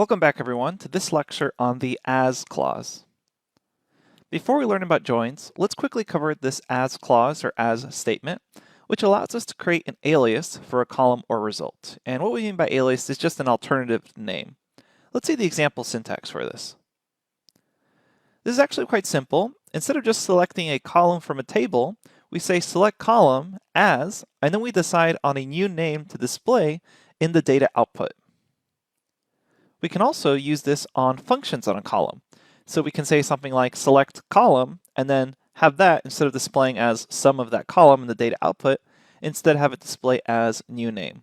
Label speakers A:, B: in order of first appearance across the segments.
A: Welcome back everyone to this lecture on the as clause. Before we learn about joins, let's quickly cover this as clause or as statement, which allows us to create an alias for a column or result. And what we mean by alias is just an alternative name. Let's see the example syntax for this. This is actually quite simple. Instead of just selecting a column from a table, we say select column as, and then we decide on a new name to display in the data output. We can also use this on functions on a column. So we can say something like select column and then have that, instead of displaying as sum of that column in the data output, instead have it display as new name.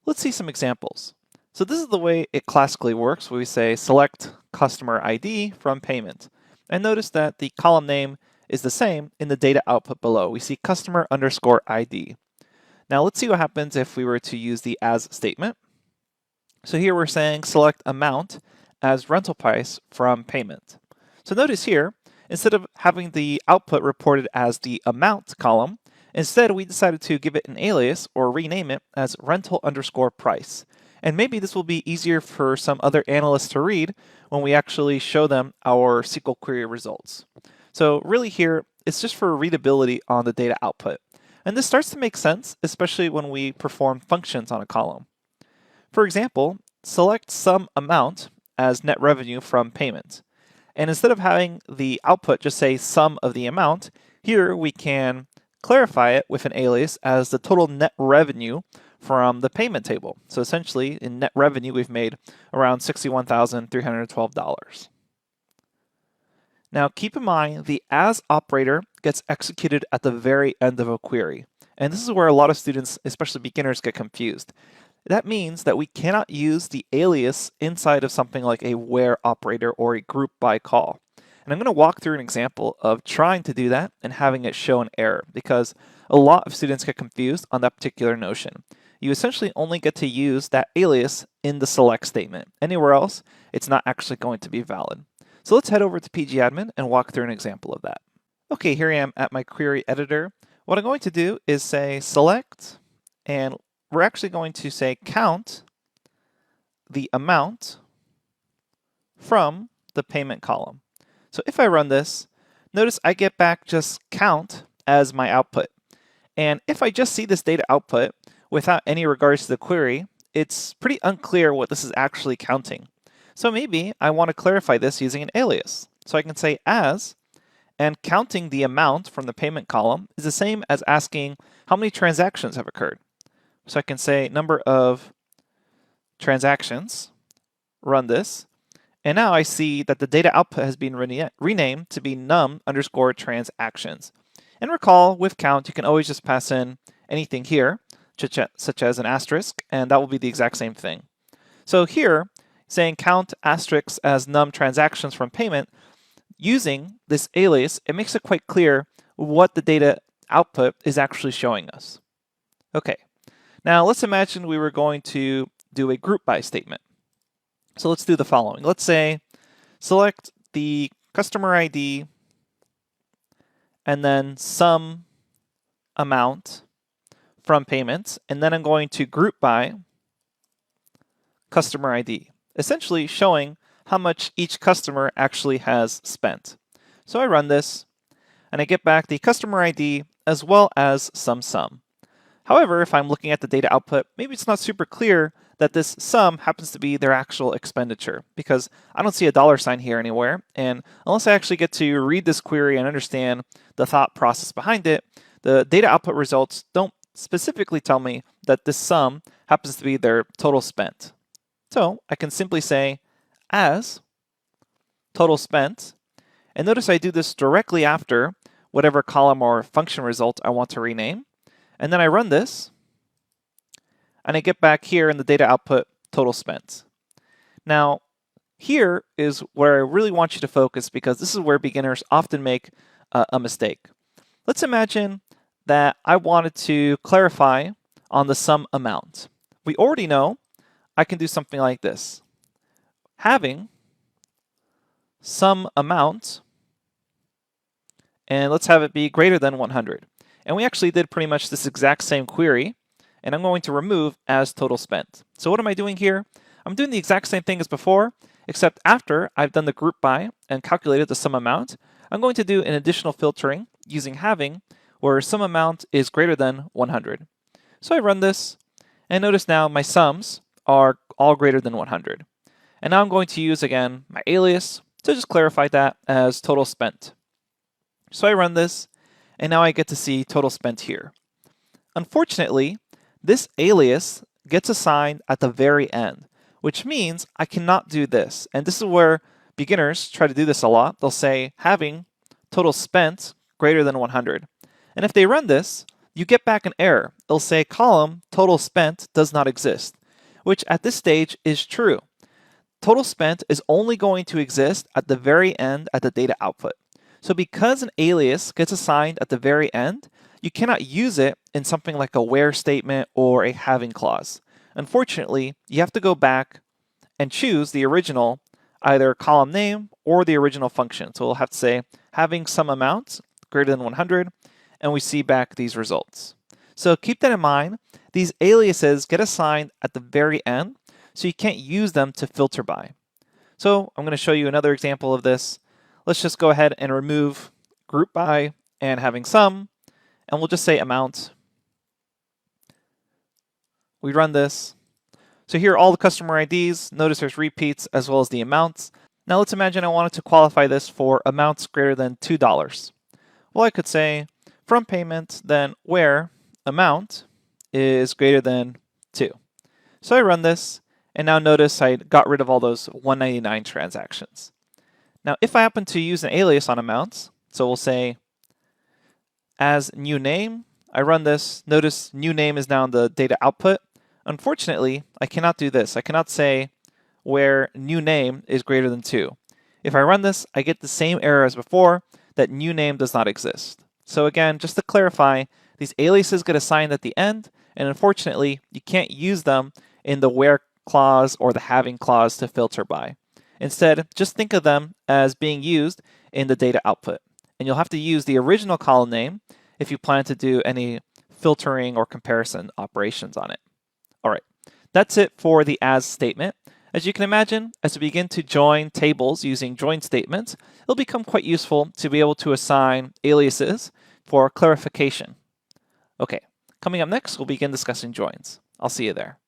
A: Let's see some examples. So this is the way it classically works, where we say select customer ID from payment. And notice that the column name is the same in the data output below. We see customer underscore ID. Now let's see what happens if we were to use the as statement. So here we're saying select amount as rental price from payment. So notice here, instead of having the output reported as the amount column, instead we decided to give it an alias or rename it as rental underscore price. And maybe this will be easier for some other analysts to read when we actually show them our SQL query results. So really here, it's just for readability on the data output. And this starts to make sense, especially when we perform functions on a column. For example, select sum amount as net revenue from payment. And instead of having the output just say sum of the amount, here we can clarify it with an alias as the total net revenue from the payment table. So essentially, in net revenue, we've made around $61,312. Now keep in mind, the as operator gets executed at the very end of a query. And this is where a lot of students, especially beginners, get confused. That means that we cannot use the alias inside of something like a where operator or a group by call. And I'm going to walk through an example of trying to do that and having it show an error, because a lot of students get confused on that particular notion. You essentially only get to use that alias in the select statement. Anywhere else, it's not actually going to be valid. So let's head over to pgadmin and walk through an example of that. Okay, here I am at my query editor. What I'm going to do is say select, and we're actually going to say count the amount from the payment column. So if I run this, notice I get back just count as my output. And if I just see this data output without any regards to the query, it's pretty unclear what this is actually counting. So maybe I want to clarify this using an alias. So I can say as, and counting the amount from the payment column is the same as asking how many transactions have occurred. So I can say number of transactions, run this, and now I see that the data output has been renamed to be num underscore transactions. And recall, with count, you can always just pass in anything here, such as an asterisk, and that will be the exact same thing. So here, saying count asterisk as num transactions from payment, using this alias, it makes it quite clear what the data output is actually showing us. Okay, now let's imagine we were going to do a group by statement. So let's do the following. Let's say select the customer ID and then sum amount from payments, and then I'm going to group by customer ID, essentially showing how much each customer actually has spent. So I run this and I get back the customer ID as well as some sum. However, if I'm looking at the data output, maybe it's not super clear that this sum happens to be their actual expenditure, because I don't see a dollar sign here anywhere. And unless I actually get to read this query and understand the thought process behind it, the data output results don't specifically tell me that this sum happens to be their total spent. So I can simply say as total spent, and notice I do this directly after whatever column or function result I want to rename. And then I run this, and I get back here in the data output total spent. Now, here is where I really want you to focus, because this is where beginners often make a mistake. Let's imagine that I wanted to clarify on the sum amount. We already know I can do something like this. Having sum amount, and let's have it be greater than 100. And we actually did pretty much this exact same query, and I'm going to remove as total spent. So what am I doing here? I'm doing the exact same thing as before, except after I've done the group by and calculated the sum amount, I'm going to do an additional filtering using having, where sum amount is greater than 100. So I run this, and notice now my sums are all greater than 100. And now I'm going to use, again, my alias to just clarify that as total spent. So I run this, and now I get to see total spent here. Unfortunately, this alias gets assigned at the very end, which means I cannot do this. And this is where beginners try to do this a lot. They'll say having total spent greater than 100. And if they run this, you get back an error. It'll say column total spent does not exist, which at this stage is true. Total spent is only going to exist at the very end at the data output. So because an alias gets assigned at the very end, you cannot use it in something like a where statement or a having clause. Unfortunately, you have to go back and choose the original, either column name or the original function. So we'll have to say having sum amount greater than 100, and we see back these results. So keep that in mind. These aliases get assigned at the very end, so you can't use them to filter by. So I'm going to show you another example of this. Let's just go ahead and remove group by and having sum, and we'll just say amount. We run this. So here are all the customer IDs. Notice there's repeats as well as the amounts. Now let's imagine I wanted to qualify this for amounts greater than $2. Well, I could say from payment, then where amount is greater than 2. So I run this, and now notice I got rid of all those 199 transactions. Now if I happen to use an alias on amounts, so we'll say as new name, I run this, notice new name is now in the data output. Unfortunately, I cannot do this. I cannot say where new name is greater than 2. If I run this, I get the same error as before, that new name does not exist. So again, just to clarify, these aliases get assigned at the end, and unfortunately, you can't use them in the where clause or the having clause to filter by. Instead, just think of them as being used in the data output. And you'll have to use the original column name if you plan to do any filtering or comparison operations on it. All right, that's it for the as statement. As you can imagine, as we begin to join tables using join statements, it'll become quite useful to be able to assign aliases for clarification. Okay, coming up next, we'll begin discussing joins. I'll see you there.